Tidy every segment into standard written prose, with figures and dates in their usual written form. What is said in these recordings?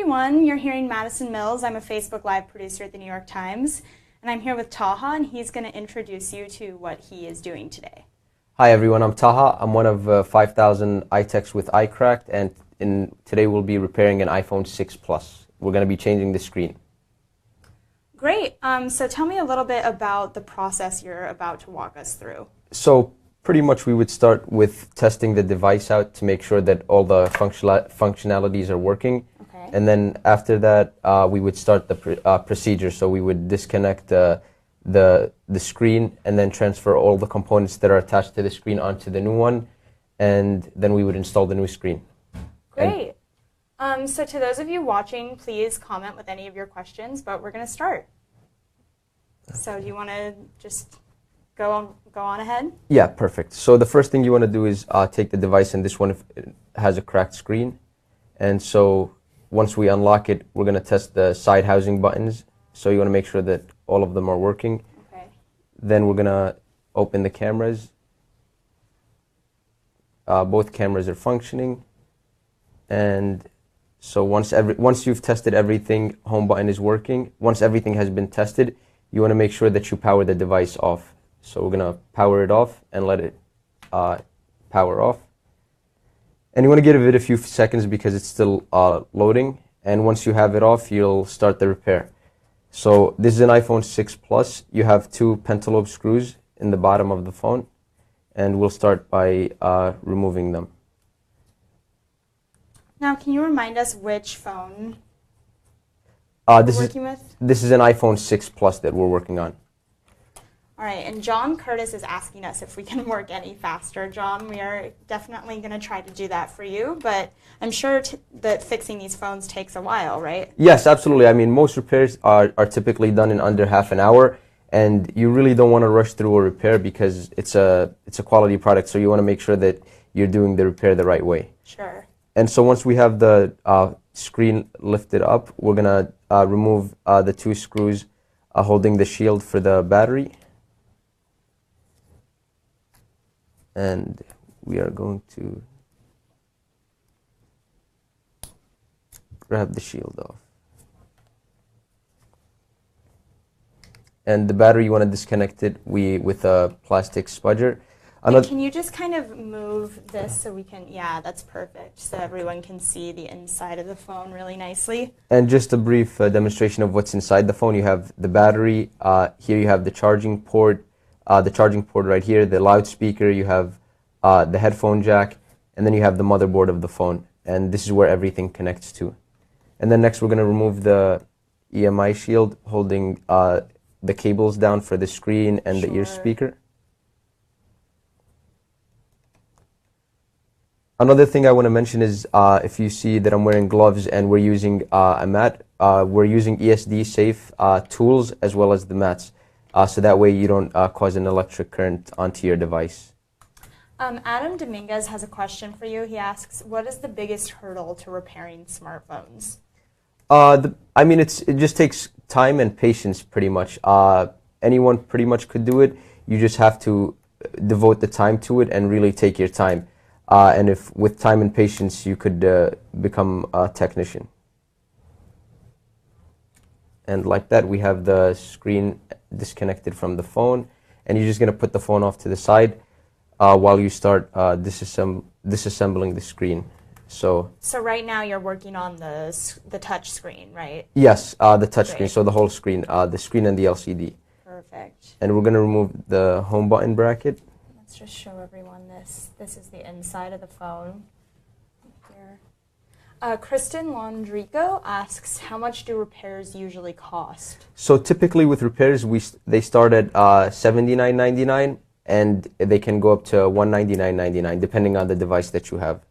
everyone, you're hearing Madison Mills. I'm a Facebook Live producer at the New York Times, and I'm here with Taha, and he's going to introduce you to what he is doing today. Hi everyone, I'm Taha. I'm one of 5,000 iTechs with iCracked, and today we'll be repairing an iPhone 6 Plus. We're going to be changing the screen. Great. So tell me a little bit about the process you're about to walk us through. So pretty much we would start with testing the device out to make sure that all the functionalities are working. Okay. And then after that, we would start the procedure. So we would disconnect the screen and then transfer all the components that are attached to the screen onto the new one, and then we would install the new screen. Great. So to those of you watching, please comment with any of your questions, but we're going to start. So do you want to just go on ahead? Yeah, perfect. So the first thing you want to do is take the device, and this one has a cracked screen. And so once we unlock it, we're going to test the side housing buttons. So you want to make sure that all of them are working. Okay. Then we're going to open the cameras. Both cameras are functioning. And so once you've tested everything, home button is working. Once everything has been tested, you want to make sure that you power the device off. So we're going to power it off and let it power off. And you want to give it a few seconds because it's still loading. And once you have it off, you'll start the repair. So this is an iPhone 6 Plus. You have two pentalobe screws in the bottom of the phone. And we'll start by removing them. Now, can you remind us which phone we're working with? This is an iPhone 6 Plus that we're working on. All right, and John Curtis is asking us if we can work any faster. John, we are definitely going to try to do that for you, but I'm sure that fixing these phones takes a while, right? Yes, absolutely. I mean, most repairs are typically done in under half an hour, and you really don't want to rush through a repair because it's a quality product, so you want to make sure that you're doing the repair the right way. Sure. And so once we have the screen lifted up, we're going to remove the two screws holding the shield for the battery. And we are going to grab the shield off. And the battery, you want to disconnect it with a plastic spudger. Can you just kind of move this so we can, yeah, that's perfect, so everyone can see the inside of the phone really nicely. And just a brief demonstration of what's inside the phone. You have the battery, here you have the charging port right here, the loudspeaker, you have the headphone jack, and then you have the motherboard of the phone. And this is where everything connects to. And then next we're going to remove the EMI shield holding the cables down for the screen and the ear speaker. Another thing I want to mention is if you see that I'm wearing gloves and we're using a mat, we're using ESD safe tools as well as the mats. So that way you don't cause an electric current onto your device. Adam Dominguez has a question for you. He asks, what is the biggest hurdle to repairing smartphones? I mean, it just takes time and patience pretty much. Anyone pretty much could do it. You just have to devote the time to it and really take your time. And if with time and patience, you could become a technician. And like that, we have the screen disconnected from the phone. And you're just going to put the phone off to the side while you start disassembling the screen. So right now you're working on the touch screen, right? Yes, the touch screen, so the whole screen, the screen and the LCD. Perfect. And we're going to remove the home button bracket. Let's just show everyone this. This is the inside of the phone. Here. Kristen Londrico asks, how much do repairs usually cost? So typically with repairs, they start at $79.99 and they can go up to $199.99 depending on the device that you have.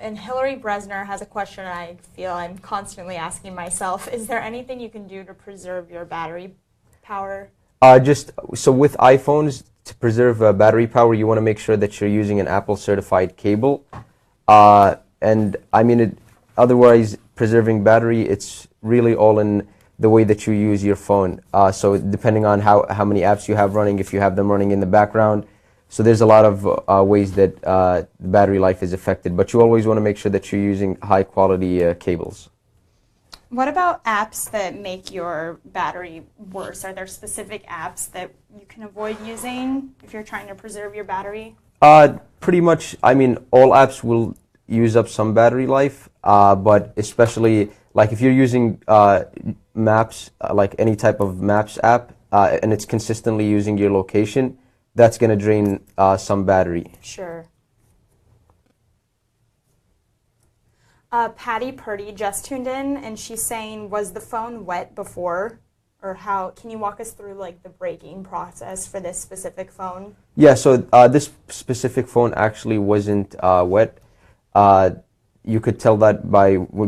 And Hillary Bresner has a question I feel I'm constantly asking myself. Is there anything you can do to preserve your battery power? So with iPhones, to preserve battery power, you want to make sure that you're using an Apple certified cable. And I mean, otherwise preserving battery, it's really all in the way that you use your phone. So depending on how many apps you have running, if you have them running in the background, So there's a lot of ways that the battery life is affected, but you always want to make sure that you're using high quality cables. What about apps that make your battery worse? Are there specific apps that you can avoid using if you're trying to preserve your battery? Pretty much, I mean, all apps will use up some battery life, but especially like if you're using maps, like any type of maps app, and it's consistently using your location, that's going to drain some battery. Sure. Patty Purdy just tuned in, and she's saying, was the phone wet before? Or how, can you walk us through like the breaking process for this specific phone? Yeah, so this specific phone actually wasn't wet. You could tell that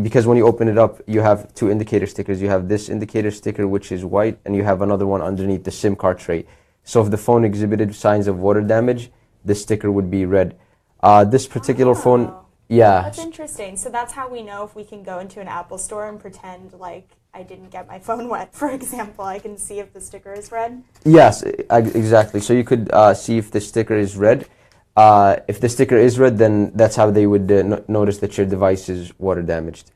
because when you open it up, you have two indicator stickers. You have this indicator sticker, which is white, and you have another one underneath the SIM card tray. So if the phone exhibited signs of water damage, the sticker would be red. This particular phone, yeah. That's interesting. So that's how we know if we can go into an Apple store and pretend like I didn't get my phone wet, for example. I can see if the sticker is red. Yes, exactly. So you could see if the sticker is red. If the sticker is red, then that's how they would notice that your device is water damaged.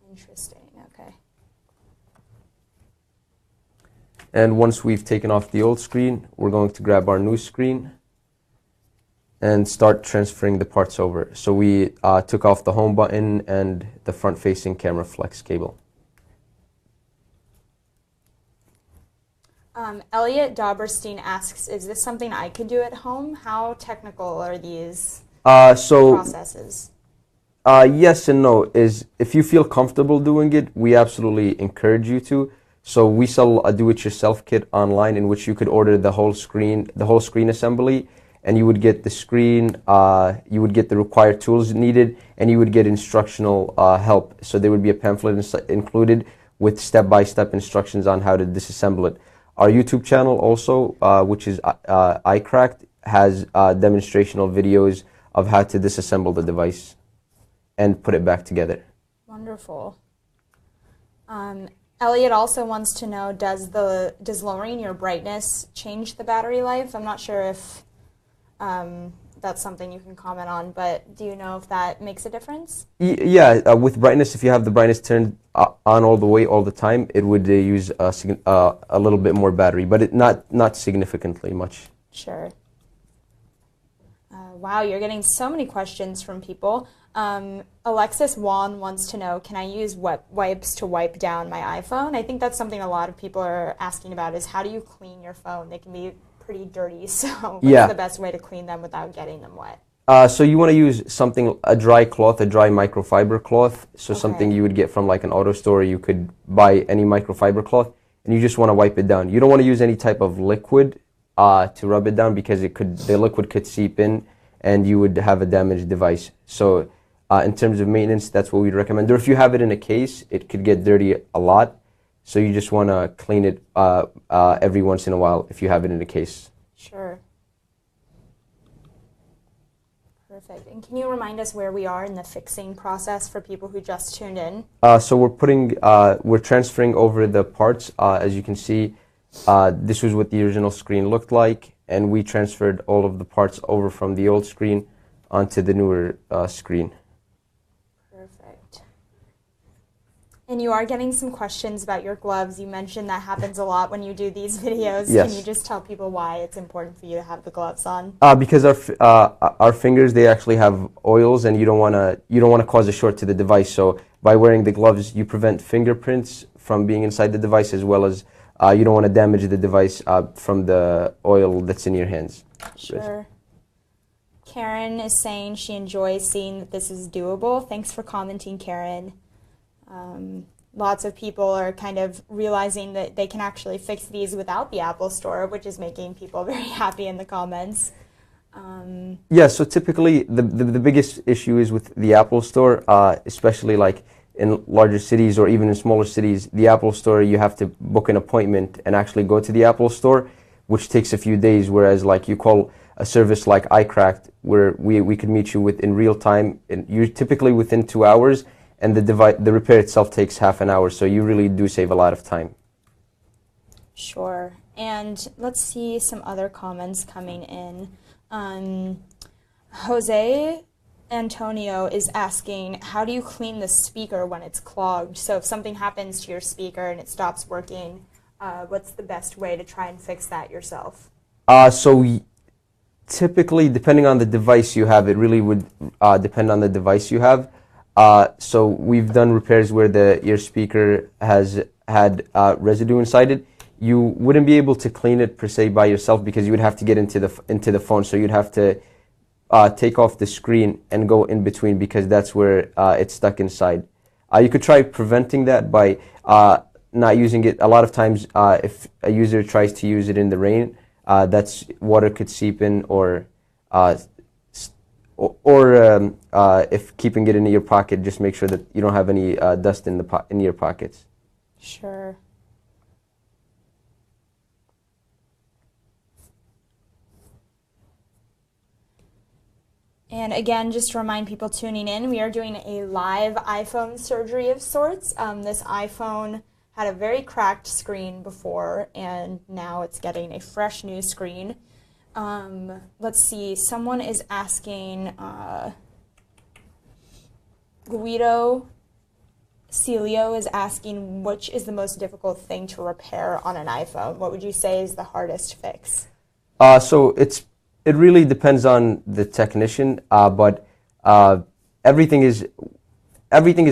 Interesting, okay. And once we've taken off the old screen, we're going to grab our new screen and start transferring the parts over. So we took off the home button and the front-facing camera flex cable. Elliot Dauberstein asks, is this something I could do at home? How technical are these processes? Yes and no. If you feel comfortable doing it, we absolutely encourage you to. So we sell a do-it-yourself kit online in which you could order the whole screen assembly, and you would get the screen, you would get the required tools needed, and you would get instructional help. So there would be a pamphlet included with step-by-step instructions on how to disassemble it. Our YouTube channel also, which is iCracked, has demonstrational videos of how to disassemble the device and put it back together. Wonderful. Elliot also wants to know, does lowering your brightness change the battery life? I'm not sure if that's something you can comment on, but do you know if that makes a difference? Yeah, with brightness, if you have the brightness turned on all the way all the time, it would use a little bit more battery, but not significantly much. Sure. Wow, you're getting so many questions from people. Alexis Wan wants to know, can I use wet wipes to wipe down my iPhone? I think that's something a lot of people are asking about, is how do you clean your phone? They can be pretty dirty, so what's the best way to clean them without getting them wet? So you want to use something, a dry cloth, a dry microfiber cloth. So something you would get from like an auto store. You could buy any microfiber cloth, and you just want to wipe it down. You don't want to use any type of liquid to rub it down, because the liquid could seep in, and you would have a damaged device. So in terms of maintenance, that's what we'd recommend. Or if you have it in a case, it could get dirty a lot. So you just want to clean it every once in a while if you have it in a case. Sure. Perfect. And can you remind us where we are in the fixing process for people who just tuned in? So we're transferring over the parts. As you can see, this was what the original screen looked like, and we transferred all of the parts over from the old screen onto the newer screen. Perfect. And you are getting some questions about your gloves. You mentioned that happens a lot when you do these videos. Yes. Can you just tell people why it's important for you to have the gloves on? Because our fingers, they actually have oils, and you don't want to cause a short to the device. So by wearing the gloves, you prevent fingerprints from being inside the device, as well as you don't want to damage the device from the oil that's in your hands. Sure. Karen is saying she enjoys seeing that this is doable. Thanks for commenting, Karen. Lots of people are kind of realizing that they can actually fix these without the Apple Store, which is making people very happy in the comments. Yeah, so typically the biggest issue is with the Apple Store, especially like in larger cities or even in smaller cities. The Apple Store, you have to book an appointment and actually go to the Apple Store, which takes a few days, whereas like you call a service like iCracked, where we could meet you in real time, and you're typically within 2 hours, and the repair itself takes half an hour, so you really do save a lot of time. Sure. And let's see some other comments coming in. Jose Antonio is asking, how do you clean the speaker when it's clogged? So if something happens to your speaker and it stops working, what's the best way to try and fix that yourself? Typically, depending on the device you have, it really would depend on the device you have. So we've done repairs where your speaker has had residue inside it. You wouldn't be able to clean it per se by yourself because you would have to get into the phone. So you'd have to take off the screen and go in between because that's where it's stuck inside. You could try preventing that by not using it. A lot of times, if a user tries to use it in the rain, that's water could seep in, or if keeping it in your pocket, just make sure that you don't have any dust in your pockets. Sure. And again, just to remind people tuning in, we are doing a live iPhone surgery of sorts. This iPhone had a very cracked screen before, and now it's getting a fresh new screen. Let's see, someone is asking, Guido Celio is asking, which is the most difficult thing to repair on an iPhone? What would you say is the hardest fix? So it really depends on the technician, but everything is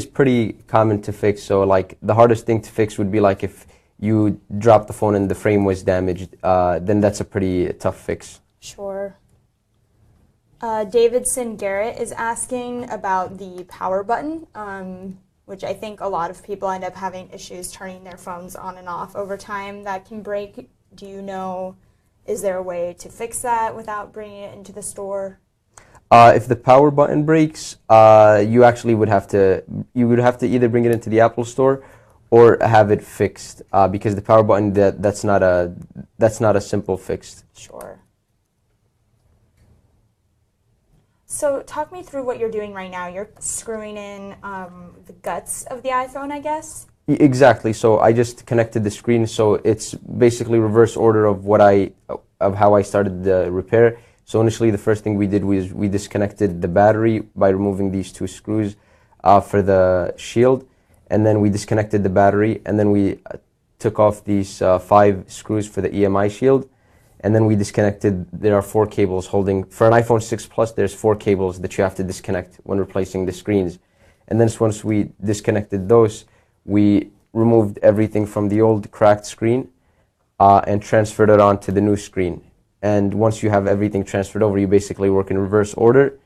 pretty common to fix. So like the hardest thing to fix would be like if you dropped the phone and the frame was damaged, then that's a pretty tough fix. Sure. Davidson Garrett is asking about the power button, which I think a lot of people end up having issues turning their phones on and off over time. That can break. Do you know, is there a way to fix that without bringing it into the store? If the power button breaks, you actually would have to either bring it into the Apple Store or have it fixed, because the power button that's not a simple fix. Sure. So talk me through what you're doing right now. You're screwing in the guts of the iPhone, I guess? Exactly. So I just connected the screen. So it's basically reverse order of how I started the repair. So initially, the first thing we did was we disconnected the battery by removing these two screws for the shield, and then we disconnected the battery, and then we took off these 5 screws for the EMI shield, and then we disconnected. There are 4 cables holding for an iPhone 6 Plus. There's 4 cables that you have to disconnect when replacing the screens, and then once we disconnected those, we removed everything from the old cracked screen and transferred it onto the new screen. And once you have everything transferred over, you basically work in reverse order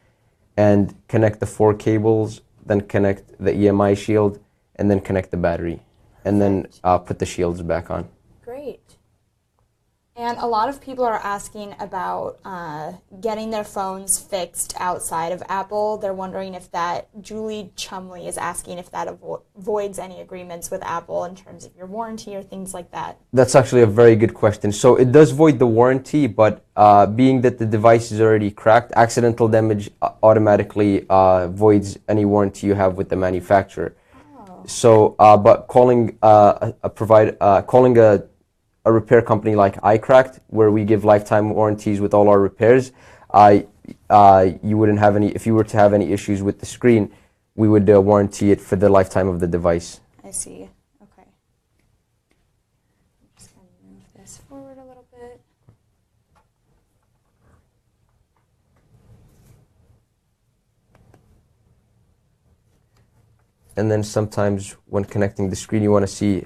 and connect the 4 cables, then connect the EMI shield, and then connect the battery, and then put the shields back on. Great. And a lot of people are asking about getting their phones fixed outside of Apple. They're wondering if Julie Chumley is asking if that avoids any agreements with Apple in terms of your warranty or things like that. That's actually a very good question. So it does void the warranty, but being that the device is already cracked, accidental damage automatically voids any warranty you have with the manufacturer. Oh. So, but calling a repair company like iCracked, where we give lifetime warranties with all our repairs, you wouldn't have any. If you were to have any issues with the screen, we would warranty it for the lifetime of the device. I see. Okay. I'm just going to move this forward a little bit. And then sometimes when connecting the screen, you want to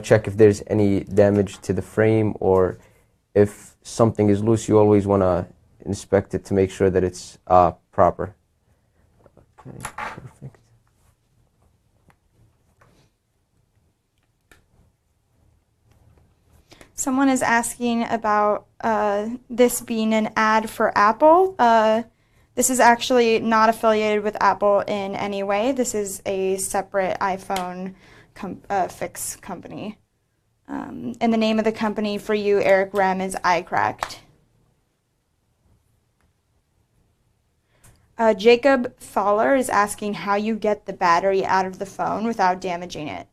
check if there's any damage to the frame, or if something is loose, you always want to inspect it to make sure that it's proper. Okay, perfect. Someone is asking about this being an ad for Apple. This is actually not affiliated with Apple in any way. This is a separate iPhone fix company. And the name of the company for you, Eric Rem, is iCracked. Jacob Thaler is asking how you get the battery out of the phone without damaging it.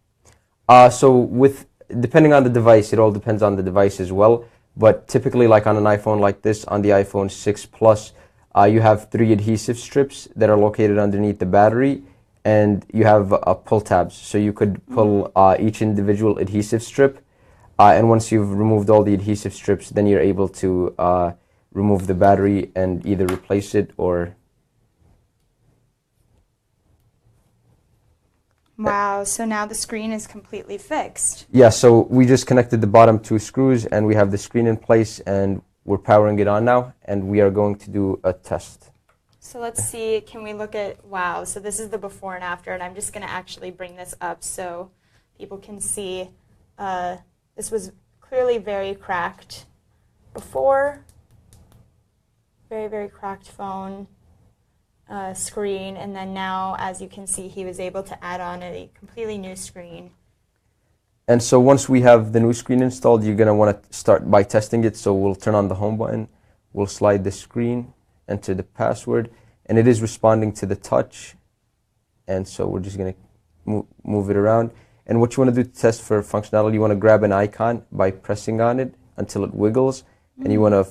Depending on the device, it all depends on the device as well. But typically, like on an iPhone like this, on the iPhone 6 Plus, you have 3 adhesive strips that are located underneath the battery, and you have pull tabs. So you could pull each individual adhesive strip, and once you've removed all the adhesive strips, then you're able to remove the battery and either replace it or... Wow, so now the screen is completely fixed. Yeah, so we just connected the bottom 2 screws, and we have the screen in place, and we're powering it on now, and we are going to do a test. So let's see, can we look at, wow, so this is the before and after, and I'm just going to actually bring this up so people can see. This was clearly very cracked before, very, very cracked phone. Screen, and then now, as you can see, he was able to add on a completely new screen. And so once we have the new screen installed, you're going to want to start by testing it. So we'll turn on the home button, we'll slide the screen, enter the password, and it is responding to the touch. And so we're just going to move it around. And what you want to do to test for functionality, you want to grab an icon by pressing on it until it wiggles, and you want to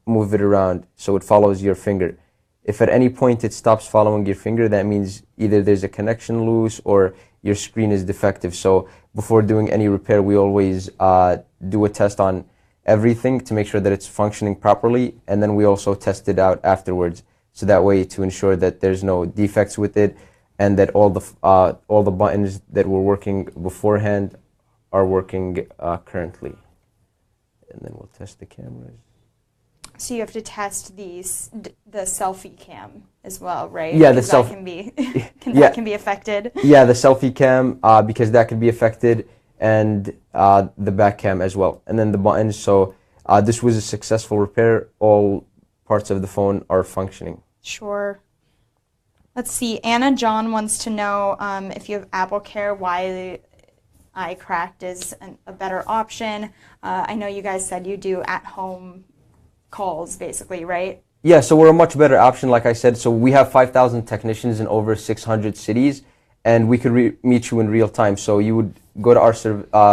move it around so it follows your finger. If at any point it stops following your finger, that means either there's a connection loose or your screen is defective. So before doing any repair, we always do a test on everything to make sure that it's functioning properly, and then we also test it out afterwards. So that way, to ensure that there's no defects with it, and that all the buttons that were working beforehand are working currently. And then we'll test the cameras. So you have to test the selfie cam as well, right? Yeah, the selfie can be that can be affected. Yeah, the selfie cam because that could be affected, and the back cam as well, and then the buttons. So this was a successful repair. All parts of the phone are functioning. Sure. Let's see. Anna John wants to know if you have Apple Care, why the iCracked is a better option. I know you guys said you do at-home calls, basically, right? Yeah, so we're a much better option, like I said. So we have 5,000 technicians in over 600 cities, and we could meet you in real time. So you would go to our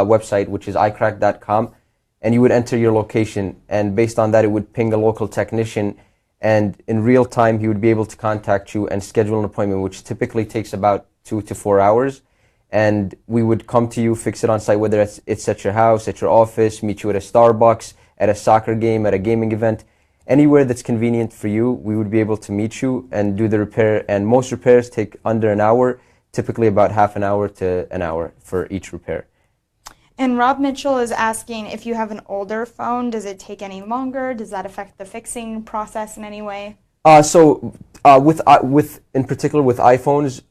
website, which is iCrack.com, and you would enter your location, and based on that, it would ping a local technician, and in real time, he would be able to contact you and schedule an appointment, which typically takes about 2 to 4 hours. And we would come to you, fix it on site, whether it's at your house, at your office, meet you at a Starbucks, at a soccer game, at a gaming event, anywhere that's convenient for you, we would be able to meet you and do the repair. And most repairs take under an hour, typically about half an hour to an hour for each repair. And Rob Mitchell is asking, if you have an older phone, does it take any longer? Does that affect the fixing process in any way? With in particular with iPhones,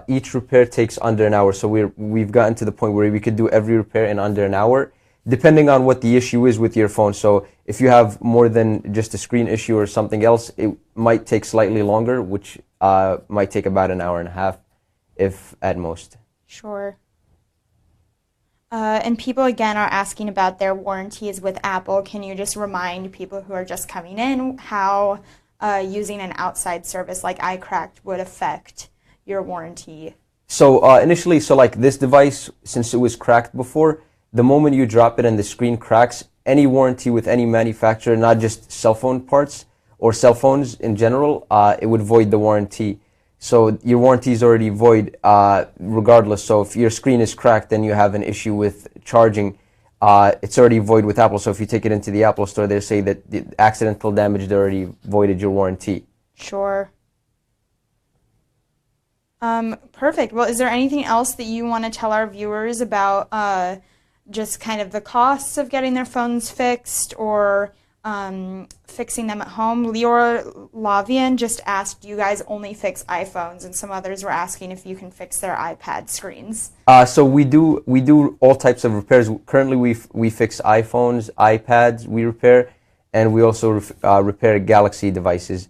each repair takes under an hour. So we've gotten to the point where we could do every repair in under an hour, depending on what the issue is with your phone. So if you have more than just a screen issue or something else, it might take slightly longer, which might take about an hour and a half, if at most. Sure. And people again are asking about their warranties with Apple. Can you just remind people who are just coming in how using an outside service like iCracked would affect your warranty? So initially, like this device, since it was cracked before, the moment you drop it and the screen cracks, any warranty with any manufacturer, not just cell phone parts or cell phones in general, it would void the warranty. So your warranty is already void regardless. So if your screen is cracked and you have an issue with charging, it's already void with Apple. So if you take it into the Apple store, they say that the accidental damage, they already voided your warranty. Sure. Perfect. Well, is there anything else that you want to tell our viewers about just kind of the costs of getting their phones fixed or fixing them at home? Leora Lavian just asked, do you guys only fix iPhones? And some others were asking if you can fix their iPad screens. So we do all types of repairs. Currently, we fix iPhones, iPads, we repair, and we also repair Galaxy devices.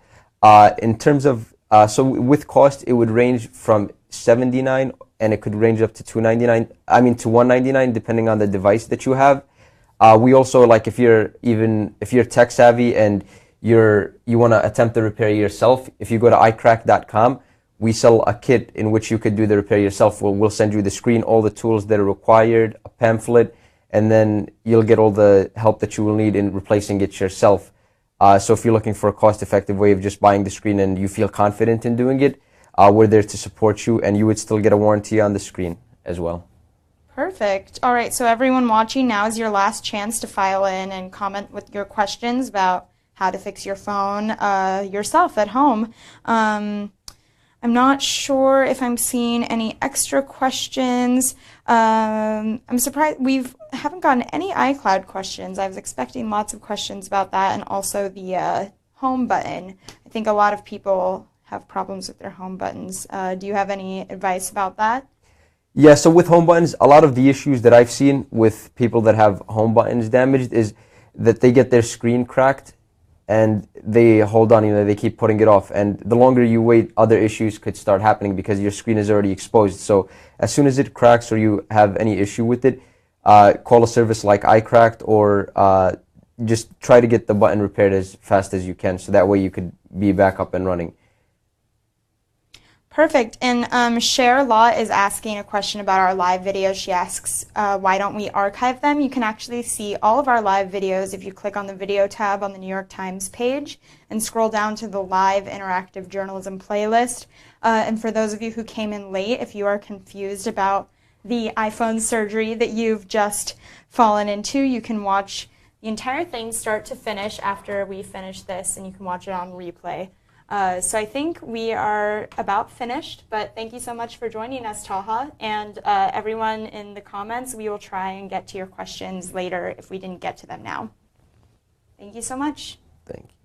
In terms of so with cost, it would range from $79, and it could range up to $299. I mean to $199, depending on the device that you have. We also, like, if you're tech savvy and you want to attempt the repair yourself, if you go to iCrack.com, we sell a kit in which you could do the repair yourself. We'll send you the screen, all the tools that are required, a pamphlet, and then you'll get all the help that you will need in replacing it yourself. So if you're looking for a cost-effective way of just buying the screen and you feel confident in doing it, we're there to support you, and you would still get a warranty on the screen as well. Perfect. All right, so everyone watching, now is your last chance to file in and comment with your questions about how to fix your phone yourself at home. I'm not sure if I'm seeing any extra questions. I'm surprised we haven't gotten any iCloud questions. I was expecting lots of questions about that, and also the home button. I think a lot of people have problems with their home buttons. Do you have any advice about that? Yeah, so with home buttons, a lot of the issues that I've seen with people that have home buttons damaged is that they get their screen cracked and they hold on, they keep putting it off. And the longer you wait, other issues could start happening because your screen is already exposed. So as soon as it cracks or you have any issue with it, call a service like iCracked, or just try to get the button repaired as fast as you can, so that way you could be back up and running. Perfect. And Cher Law is asking a question about our live videos. She asks, why don't we archive them? You can actually see all of our live videos if you click on the video tab on the New York Times page and scroll down to the live interactive journalism playlist. And for those of you who came in late, if you are confused about the iPhone surgery that you've just fallen into, you can watch the entire thing start to finish after we finish this, and you can watch it on replay. So I think we are about finished, but thank you so much for joining us, Taha. And everyone in the comments, we will try and get to your questions later if we didn't get to them now. Thank you so much. Thank you.